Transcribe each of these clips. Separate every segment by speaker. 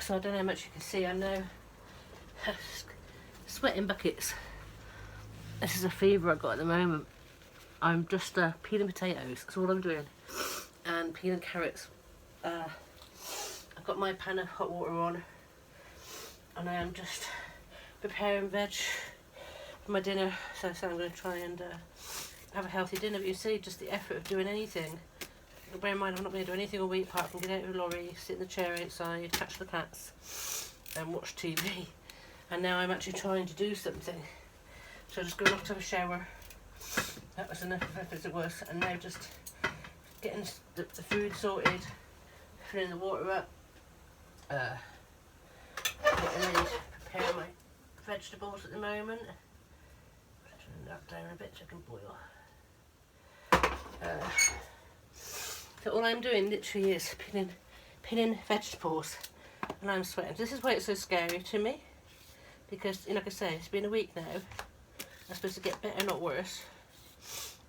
Speaker 1: so I don't know how much you can see. I know sweating buckets. This is a fever I've got at the moment. I'm just peeling potatoes, that's all I'm doing, and peeling carrots. I've got my pan of hot water on, and I am just preparing veg for my dinner. So I'm going to try and have a healthy dinner. But you see, just the effort of doing anything. Bear in mind, I'm not going to do anything all week apart from get out of the lorry, sit in the chair outside, catch the cats, and watch TV. And now I'm actually trying to do something. So just going off to have a shower. That was enough as it was. And now just getting the food sorted, filling the water up, getting ready to prepare my vegetables at the moment. Turn that down a bit so I can boil. So all I'm doing literally is peeling vegetables, and I'm sweating. This is why it's so scary to me, because like I say, it's been a week now. I'm supposed to get better, not worse.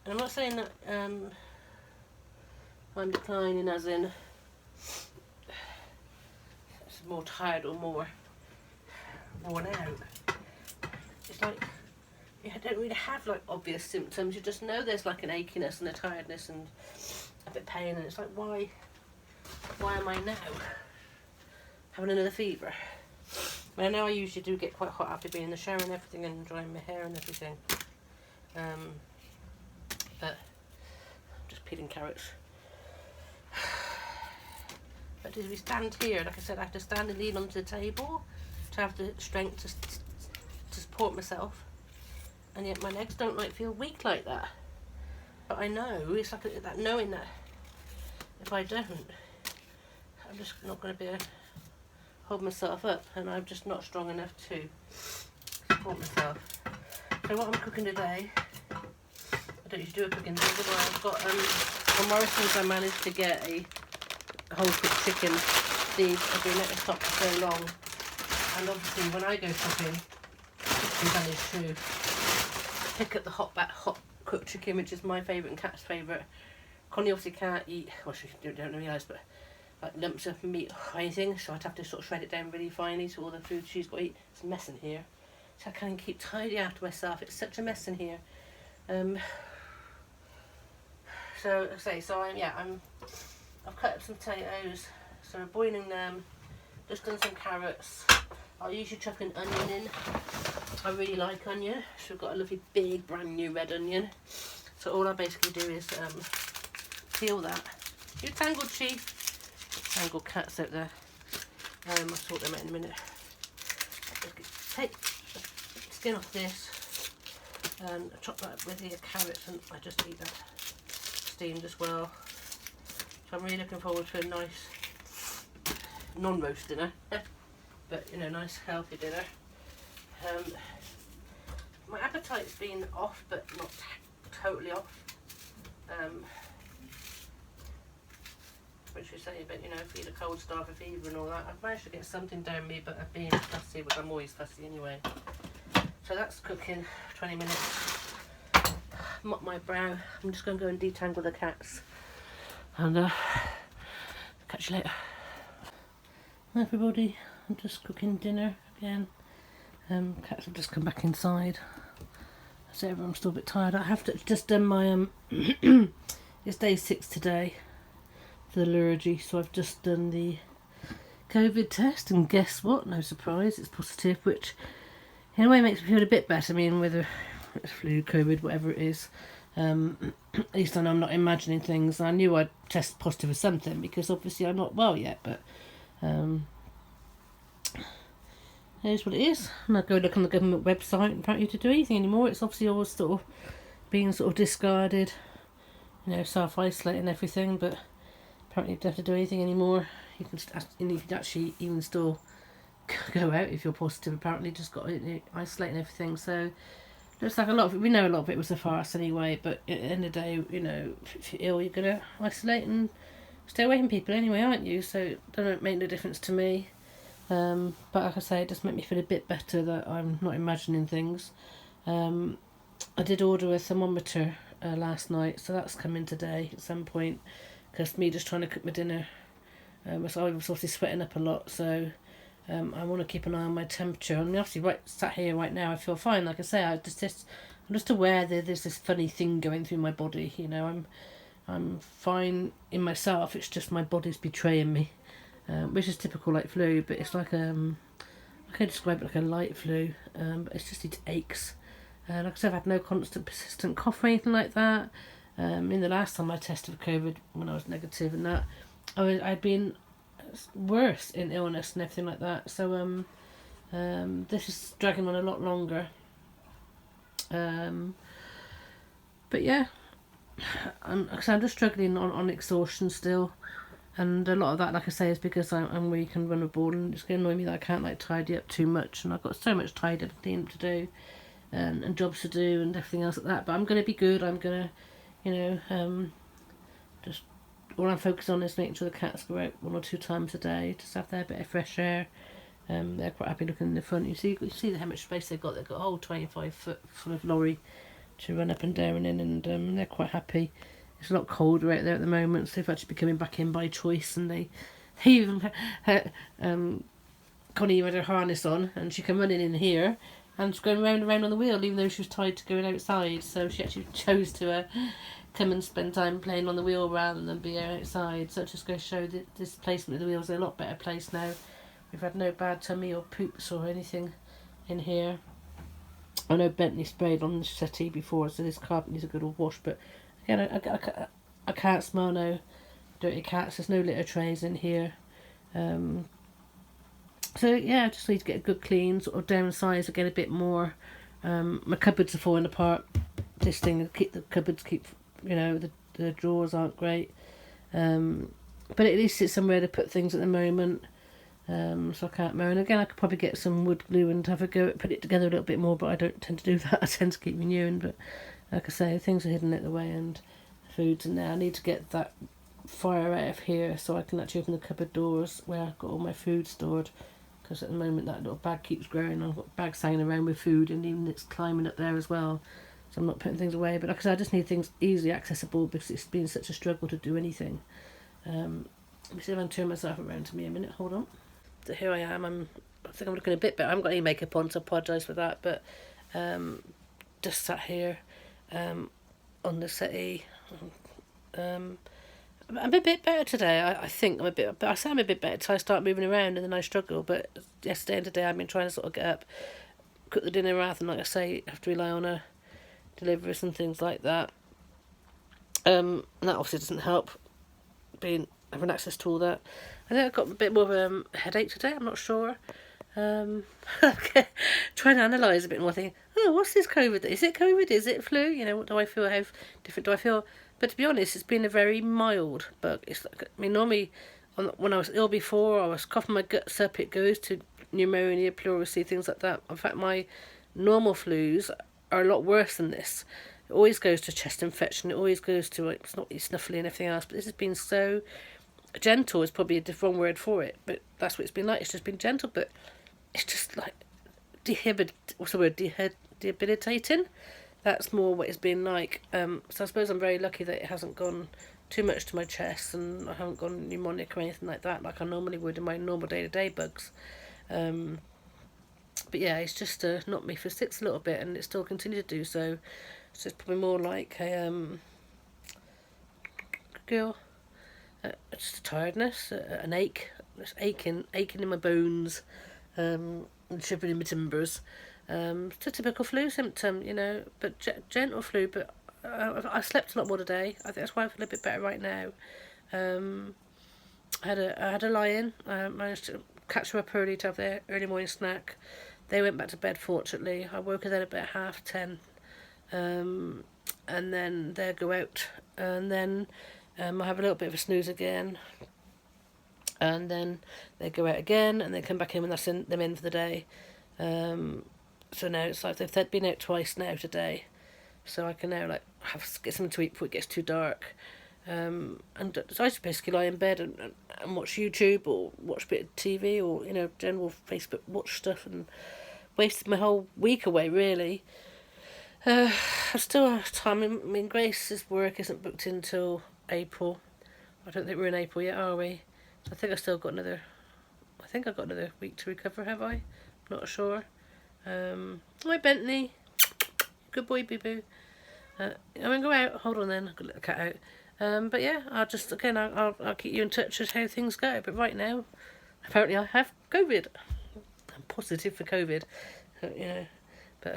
Speaker 1: And I'm not saying that I'm declining as in it's more tired or more worn out. It's like you don't really have like obvious symptoms. You just know there's like an achiness and a tiredness and a bit of pain, and it's like why am I now having another fever? But I know I usually do get quite hot after being in the shower and everything and drying my hair and everything. But I'm just peeling carrots. But as we stand here, like I said, I have to stand and lean onto the table to have the strength to support myself. And yet my legs don't like feel weak like that. But I know, it's like that knowing that if I don't, I'm just not going to be able to hold myself up, and I'm just not strong enough to support myself. So what I'm cooking today, I don't usually do a cooking video, but I've got, on Morrison's I managed to get a whole cooked chicken. These have been at the top for so long, and obviously when I go shopping, I manage to pick up the hot cooked chicken, which is my favourite and Kat's favourite. Connie obviously can't eat, well she don't realise, but like lumps of meat or anything, so I'd have to sort of shred it down really finely so all the food she's got to eat. It's a mess in here, so I can't keep tidy after myself. It's such a mess in here. So I've cut up some potatoes, so we're boiling them. Just done some carrots. I'll usually chuck an onion in. I really like onion, so we've got a lovely big brand new red onion. So all I basically do is peel that. You tangled sheep. Tangled cats out there. I'll sort them out in a minute. Take the skin off this and chop that up with the carrots, and I just eat that steamed as well. So I'm really looking forward to a nice non-roast dinner, but you know, nice healthy dinner. My appetite's been off, but not totally off. Which we say, but you know, feel a cold, starve a fever and all that. I've managed to get something down me, but I've been fussy, which I'm always fussy anyway. So that's cooking, 20 minutes. Mop my brow. I'm just going to go and detangle the cats. And catch you later. Hi everybody, I'm just cooking dinner again. Cats have just come back inside. So I'm still a bit tired. I have just done my it's day 6 today for the lorry, so I've just done the COVID test, and guess what? No surprise, it's positive, which in a way makes me feel a bit better. I mean, whether it's flu, COVID, whatever it is, at least I know I'm not imagining things. I knew I'd test positive for something because obviously I'm not well yet, but here's what it is. And I go look on the government website, and apparently to do anything anymore, it's obviously always sort of being sort of discarded, you know, self-isolate and everything, but apparently you don't have to do anything anymore. You can actually even still go out if you're positive. Apparently, just got to isolate and everything. So looks like a lot of it. We know a lot of it was a farce anyway. But at the end of the day, you know, if you're ill, you're gonna isolate and stay away from people anyway, aren't you? So it doesn't make no difference to me. But like I say, it does make me feel a bit better that I'm not imagining things. I did order a thermometer last night, so that's coming today at some point. Because me just trying to cook my dinner, so I was obviously sweating up a lot, so I want to keep an eye on my temperature. I mean, obviously, sat here right now, I feel fine. Like I say, I'm just aware that there's this funny thing going through my body. You know, I'm fine in myself. It's just my body's betraying me, which is typical like flu. But it's like I can describe it like a light flu. But it's just these aches. Like I said, I've had no constant persistent cough or anything like that. In the last time I tested for COVID when I was negative and that, I'd been worse in illness and everything like that. So this is dragging on a lot longer. But yeah, I'm just struggling on exhaustion still, and a lot of that, like I say, is because I'm weak and vulnerable, and it's going to annoy me that I can't like tidy up too much, and I've got so much tidy up and clean up to do, and jobs to do and everything else like that. But I'm going to be good. I'm going to, just all I'm focused on is making sure the cats go out 1 or 2 times a day, just have their bit of fresh air. They're quite happy looking in the front. You see how much space they've got. They've got a whole 25 foot full of lorry to run up and down in, and they're quite happy. It's a lot colder out there at the moment, so they've actually been coming back in by choice, and they even Connie had her harness on, and she came running in here, and she's going round and round on the wheel, even though she was tied to going outside. So she actually chose to come and spend time playing on the wheel rather than be outside. So it just goes to show that this placement of the wheel is a lot better place now. We've had no bad tummy or poops or anything in here. I know Bentley sprayed on the settee before, so this carpet needs a good old wash. But again, I can't smell no dirty cats. There's no litter trays in here. So yeah, I just need to get a good clean, sort of downsize again a bit more. My cupboards are falling apart. This thing, the cupboards keep, the drawers aren't great. But at least it's somewhere to put things at the moment. So I can't moan. And again, I could probably get some wood glue and have a go at put it together a little bit more, but I don't tend to do that. I tend to keep renewing. But like I say, things are hidden at the way, and food's in there. I need to get that fire out of here so I can actually open the cupboard doors where I've got all my food stored. Because at the moment that little bag keeps growing. I've got bags hanging around with food, and even it's climbing up there as well. So I'm not putting things away. But like I said, I just need things easily accessible because it's been such a struggle to do anything. Let me see if I can turn myself around to me a minute. Hold on. So here I am. I think I'm looking a bit better. I haven't got any makeup on, so I apologise for that. But just sat here on the settee. I'm a bit better today. I think I sound a bit better till I start moving around and then I struggle. But yesterday and today I've been trying to sort of get up, cook the dinner rather than, like I say, have to rely on a deliveries and things like that. And that obviously doesn't help having access to all that. I think I've got a bit more of a headache today. I'm not sure. Trying to analyse a bit more. Thinking, what's this COVID? Is it COVID? Is it flu? What do I feel? How different do I feel? But to be honest, it's been a very mild bug. It's like, normally when I was ill before, I was coughing my guts up. It goes to pneumonia, pleurisy, things like that. In fact, my normal flus are a lot worse than this. It always goes to chest infection. It always goes to, it's not snuffly and everything else. But this has been so gentle. Is probably a wrong word for it. But that's what it's been like. It's just been gentle. But it's just like debilitating. That's more what it's been like. So I suppose I'm very lucky that it hasn't gone too much to my chest, and I haven't gone pneumonic or anything like that, like I normally would in my normal day-to-day bugs. But yeah, it's just knocked me for six a little bit, and it still continues to do so. So it's probably more like a just a tiredness, an ache, just aching in my bones, and shivering in my timbers. It's a typical flu symptom, but gentle flu. But I slept a lot more today. I think that's why I feel a bit better right now. I had a lie-in. I managed to catch her up early to have their early morning snack. They went back to bed, fortunately. I woke her then about 10:30, and then they'll go out, and then I have a little bit of a snooze again, and then they go out again, and they come back in when them in for the day. So now it's like they've been out twice now today, so I can now get something to eat before it gets too dark. And so I just basically lie in bed and watch YouTube or watch a bit of TV or general Facebook watch stuff, and wasted my whole week away really. I still have time. I mean, Grace's work isn't booked until April. I don't think we're in April yet, are we? So I think I've still got another. I think I've got another week to recover, have I? Not sure. Hi Bentley. Good boy, boo boo. I'm gonna go out. Hold on then. I'll let the cat out. But yeah, I'll just again I'll keep you in touch with how things go. But right now, apparently I have COVID. I'm positive for COVID. You know, but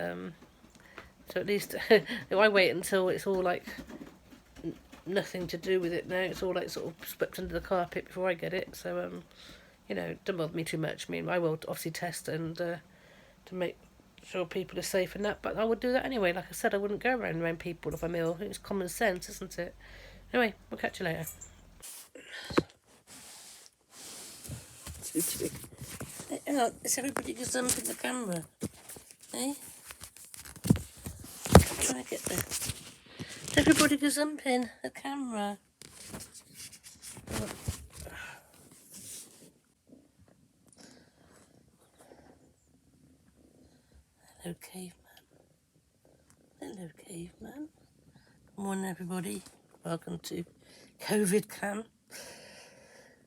Speaker 1: so at least if I wait until it's all like nothing to do with it now, it's all like sort of swept under the carpet before I get it. So you know, don't bother me too much. I mean, I will obviously test and to make sure people are safe and that, but I would do that anyway. Like I said, I wouldn't go around people if I'm ill. It's common sense, isn't it? Anyway, we'll catch you later. Hang on, is everybody gazumping the camera? Eh? I'm trying to get there. Is everybody gazumping the camera? Hello, caveman. Hello, caveman. Good morning, everybody. Welcome to COVID Cam.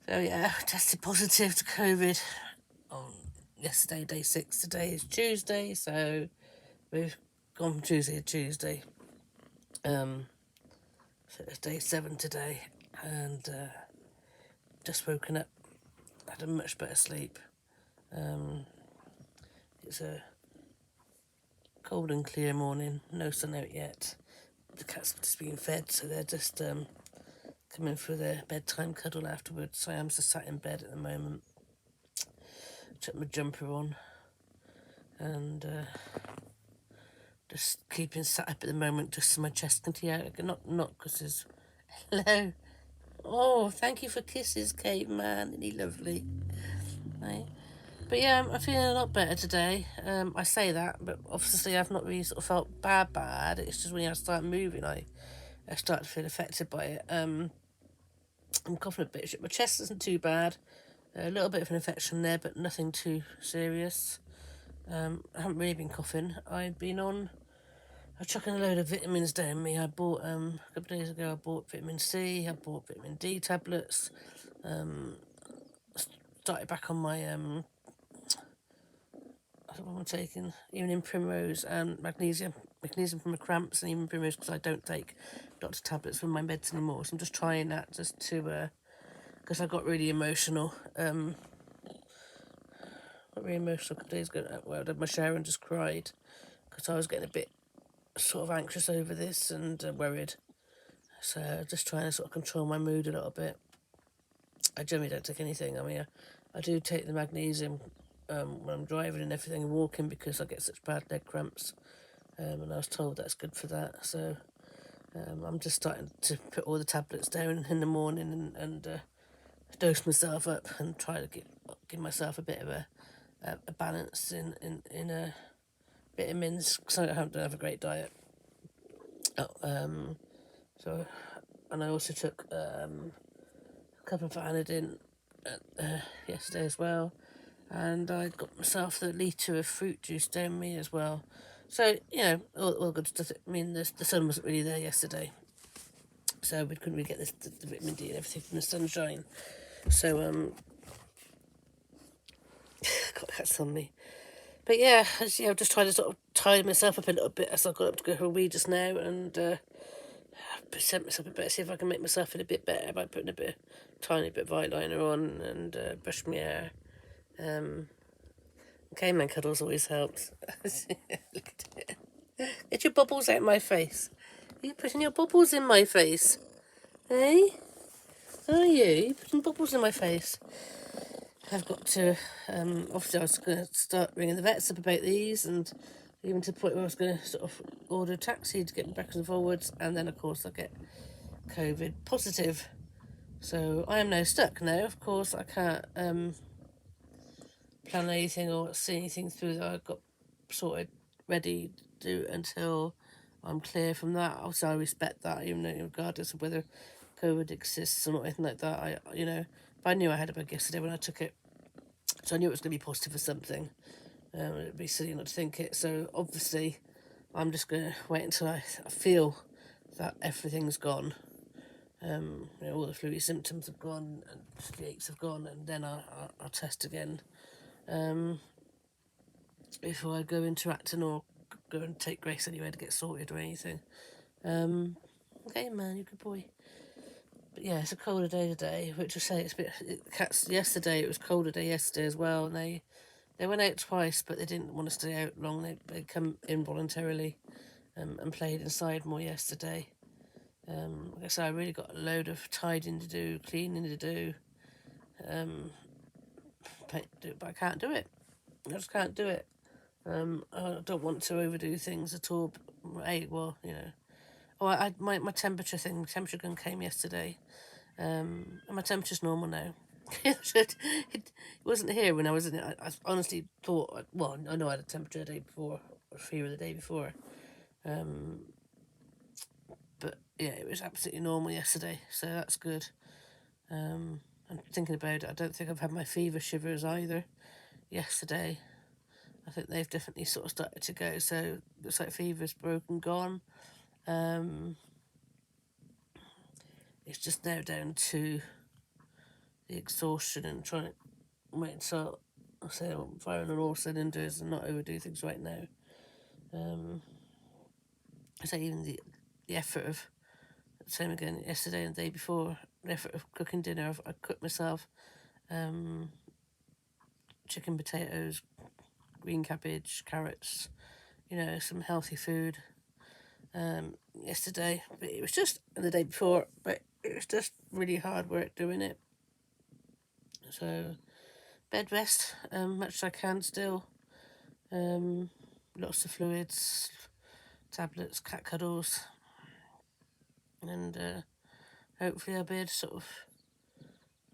Speaker 1: So yeah, tested positive to COVID on yesterday, day 6. Today is Tuesday, so we've gone from Tuesday to Tuesday. So it's day 7 today, and just woken up, had a much better sleep. It's a cold and clear morning, no sun out yet. The cats have just been fed, so they're just coming for their bedtime cuddle afterwards. So I am just sat in bed at the moment. Took my jumper on and just keeping sat up at the moment just so my chest can tea out. Not because there's... Hello. Oh, thank you for kisses, Kate, man. Isn't he lovely? Right. But yeah, I'm feeling a lot better today. I say that, but obviously I've not really sort of felt bad. It's just when I start moving, I start to feel affected by it. I'm coughing a bit. My chest isn't too bad. A little bit of an infection there, but nothing too serious. I haven't really been coughing. I'm chucking a load of vitamins down me. I bought, a couple of days ago, I bought vitamin C, I bought vitamin D tablets. Started back on my, I don't know what I'm taking, even in Primrose and magnesium for my cramps, and even Primrose because I don't take doctor tablets for my meds anymore. So I'm just trying that just to, because I got really emotional. A couple of days ago. Well, I did my shower and just cried because I was getting a bit sort of anxious over this and worried. So just trying to sort of control my mood a little bit. I generally don't take anything. I mean, I do take the magnesium when I'm driving and everything and walking because I get such bad leg cramps. And I was told that's good for that. So I'm just starting to put all the tablets down in the morning and dose myself up and try to give myself a bit of a balance in vitamins because I don't have a great diet. So, and I also took a couple of Anodin yesterday as well, and I got myself the litre of fruit juice down me as well. So you know, all good stuff. I mean, the sun wasn't really there yesterday, so we couldn't really get the vitamin D and everything from the sunshine. So got cats on me. But yeah, I'm just trying to sort of tie myself up a little bit as I got up to go for a wee just now and present myself a bit, see if I can make myself feel a bit better by putting tiny bit of eyeliner on and brush my hair. Caveman cuddles always helps. Look at it. Get your bubbles out of my face. Are you putting your bubbles in my face? Hey? Are you putting bubbles in my face? I've got to, obviously I was going to start ringing the vets up about these and even to the point where I was going to sort of order a taxi to get me back and forwards, and then of course I get COVID positive. So I am now stuck now. Of course I can't plan anything or see anything through that I've got sorted ready to do until I'm clear from that. Also I respect that, even though regardless of whether COVID exists or not, anything like that. I knew I had a bug yesterday when I took it, so I knew it was going to be positive for something. It'd be silly not to think it. So obviously, I'm just going to wait until I feel that everything's gone. All the flu symptoms have gone and the aches have gone, and then I'll test again before I go interacting or go and take Grace anywhere to get sorted or anything. Okay, man, you're a good boy. But yeah, it's a colder day today, which I say it's a bit. Cats yesterday, it was colder day yesterday as well, and they went out twice, but they didn't want to stay out long. They come involuntarily, and played inside more yesterday. Like I said, I really got a load of tidying to do, cleaning to do, but I can't do it. I just can't do it. I don't want to overdo things at all. Well, my temperature thing, my temperature gun came yesterday, and my temperature's normal now. it wasn't here when I was in it. I honestly thought, well, I know I had a temperature the day before, or fever the day before, but yeah, it was absolutely normal yesterday, so that's good. I'm thinking about it. I don't think I've had my fever shivers either yesterday. I think they've definitely sort of started to go, so looks like fever's broken, gone. It's just now down to the exhaustion and trying to wait until I say I'm firing on all cylinders and not overdo things right now. I say even the effort of, same again yesterday and the day before, the effort of cooking dinner. I cooked myself chicken, potatoes, green cabbage, carrots, some healthy food yesterday. But it was just, and the day before, but it was just really hard work doing it. So bed rest, much as I can still. Lots of fluids, tablets, cat cuddles, and hopefully I'll be able to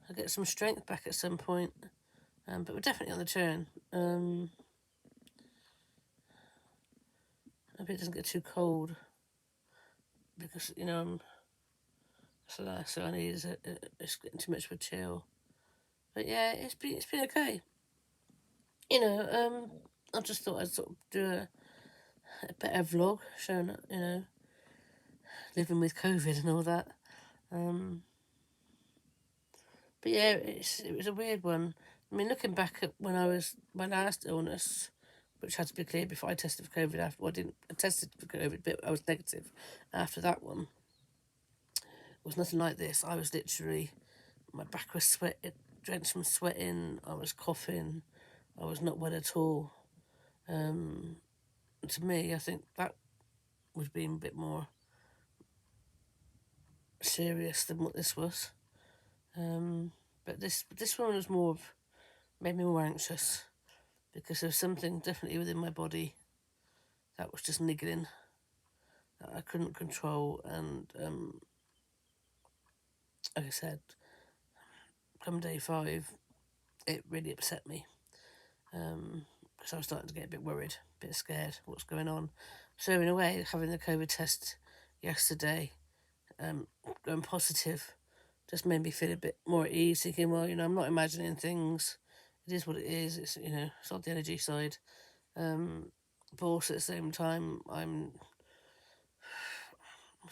Speaker 1: I'll get some strength back at some point. But we're definitely on the turn. I hope it doesn't get too cold, because so I need it's getting too much of a chill. But yeah, it's been okay. I just thought I'd do a better vlog showing living with COVID and all that. But yeah, it was a weird one. I mean, looking back at when I was my last illness, which had to be cleared before I tested for COVID. I tested for COVID, but I was negative after that one. It was nothing like this. I was literally, my back was sweating, drenched from sweating. I was coughing. I was not well at all. To me, I think that would have been a bit more serious than what this was. But this one was made me more anxious, because there's something definitely within my body that was just niggling that I couldn't control, and like I said, come day 5, it really upset me, because I was starting to get a bit worried, a bit scared what's going on. So in a way, having the COVID test yesterday, going positive, just made me feel a bit more at ease, thinking, well, I'm not imagining things. It is what it is. It's it's on the energy side. But also at the same time, I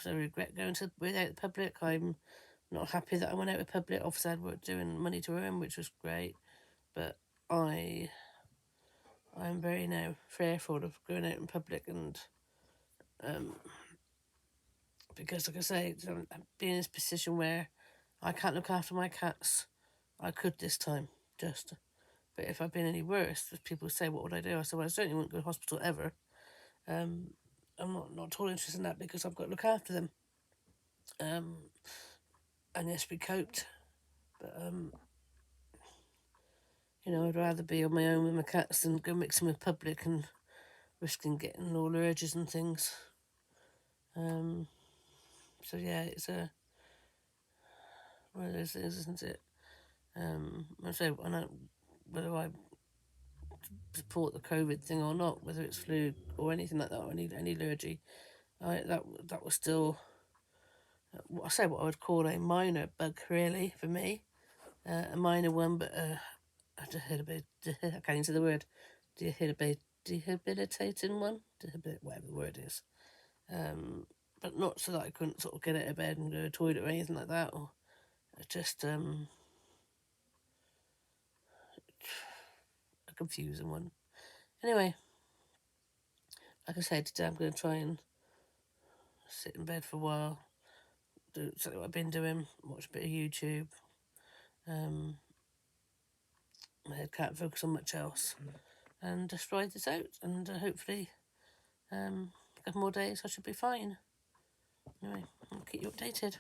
Speaker 1: regret going without the public. I'm not happy that I went out with public. Obviously, I'd worked doing money to earn, which was great, but I'm very now fearful of going out in public, and because, like I say, being in this position where I can't look after my cats. I could this time, just. But if I'd been any worse, people say, what would I do? I said, well, I certainly wouldn't go to hospital ever. I'm not at all interested in that, because I've got to look after them. And yes, we coped. But, I'd rather be on my own with my cats than go mixing with public and risking getting all urges and things. So yeah, it's one of those things, isn't it? I say, whether I support the COVID thing or not, whether it's flu or anything like that, or any allergy, that was still, I say, what I would call a minor bug, really, for me. A minor one, but I can't even say the word, debilitating one, whatever the word is. but not so that I couldn't sort of get out of bed and go to the toilet or anything like that, or just a confusing one. Anyway, like I said, today I'm going to try and sit in bed for a while, do exactly what I've been doing, watch a bit of YouTube. My head can't focus on much else, and just ride this out, and hopefully a couple more days I should be fine. Anyway, I'll keep you updated.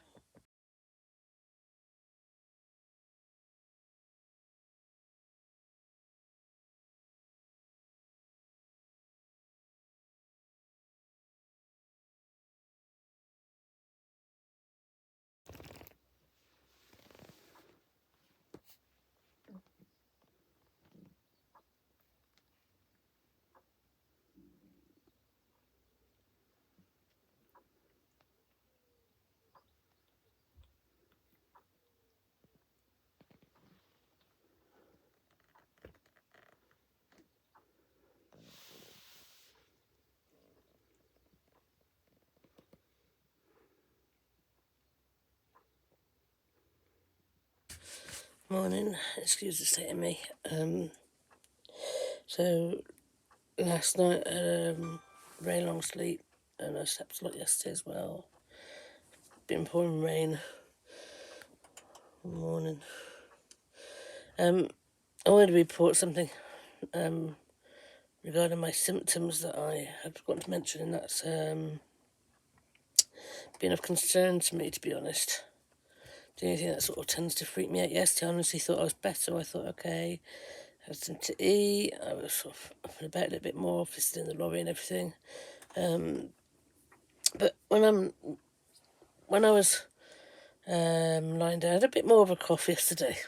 Speaker 1: Morning, excuse the state of me. So last night I had a very long sleep, and I slept a lot yesterday as well. Been pouring rain all morning. I wanted to report something regarding my symptoms that I had forgotten to mention, and that's been of concern to me, to be honest. The only thing that sort of tends to freak me out. Yesterday I honestly thought I was better. I thought, okay, had something to eat. I was sort of up and about a little bit more, visiting the lorry and everything. But when I was lying down, I had a bit more of a cough yesterday.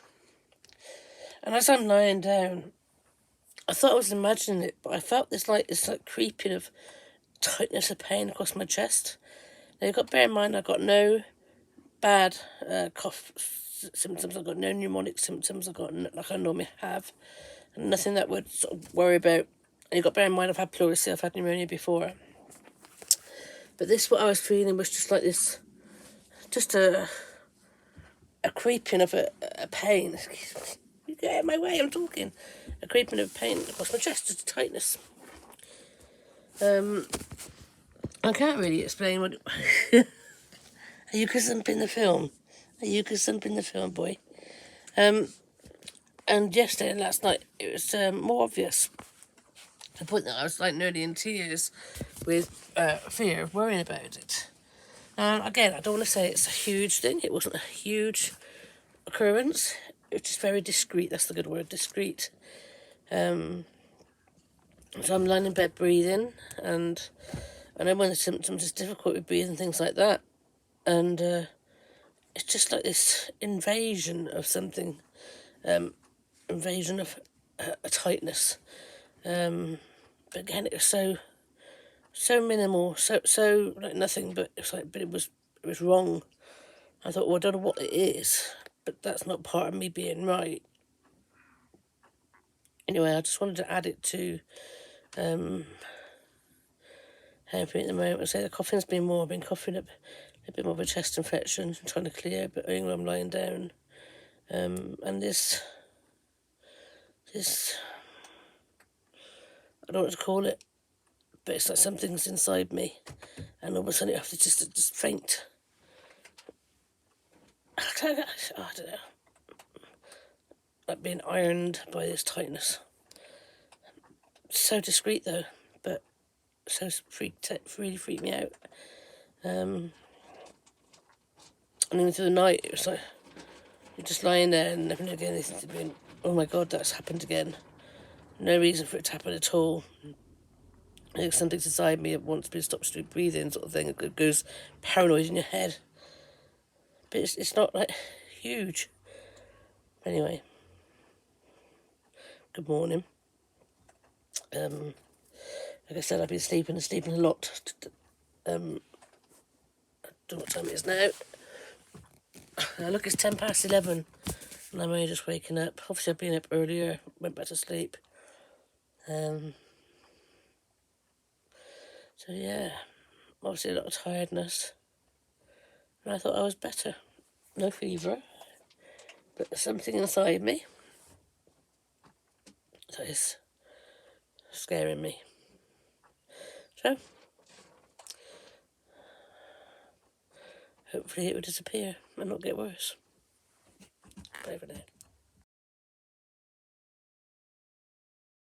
Speaker 1: And as I'm lying down, I thought I was imagining it, but I felt this like creeping of tightness of pain across my chest. Now you've got to bear in mind I've got no bad cough symptoms. I've got no pneumonic symptoms. I've got like I normally have, and nothing that would sort of worry about. And you've got to bear in mind I've had pleurisy, I've had pneumonia before. But this, what I was feeling was just like this, just a creeping of a pain. You get out of my way, I'm talking. A creeping of pain across my chest, just a tightness. I can't really explain what... Are you gazumping the film? Are you gazumping the film, boy? And yesterday and last night, it was more obvious. To the point that I was like nearly in tears with fear of worrying about it. Again, I don't want to say it's a huge thing. It wasn't a huge occurrence. It was just very discreet. That's the good word, discreet. So I'm lying in bed breathing, and I know when the symptoms is difficult with breathing, things like that. And it's just like this invasion of something, invasion of a tightness. But again, it was so minimal, so like nothing. But it's like, but it was wrong. I thought, well, I don't know what it is, but that's not part of me being right. Anyway, I just wanted to add it to how I'm feeling at the moment. I say the coughing's been more. I've been coughing up a bit more of a chest infection, trying to clear, but only when I'm lying down. And this, I don't know what to call it, but it's like something's inside me, and all of a sudden I have to just faint. I don't know. Like being ironed by this tightness. So discreet though, but so really freaked me out. And even through the night, it was like you're just lying there and never again anything to be. Oh my God, that's happened again. No reason for it to happen at all. I think something inside me that wants me to stop breathing, sort of thing. It goes paranoid in your head, but it's not like huge. Anyway, good morning. Like I said, I've been sleeping a lot. I don't know what time it is now. Look, it's 11:10, and I'm only just waking up. Obviously, I've been up earlier, went back to sleep. So yeah, obviously a lot of tiredness. And I thought I was better. No fever. But there's something inside me that is scaring me. So, hopefully it will disappear and not get worse. Bye for now.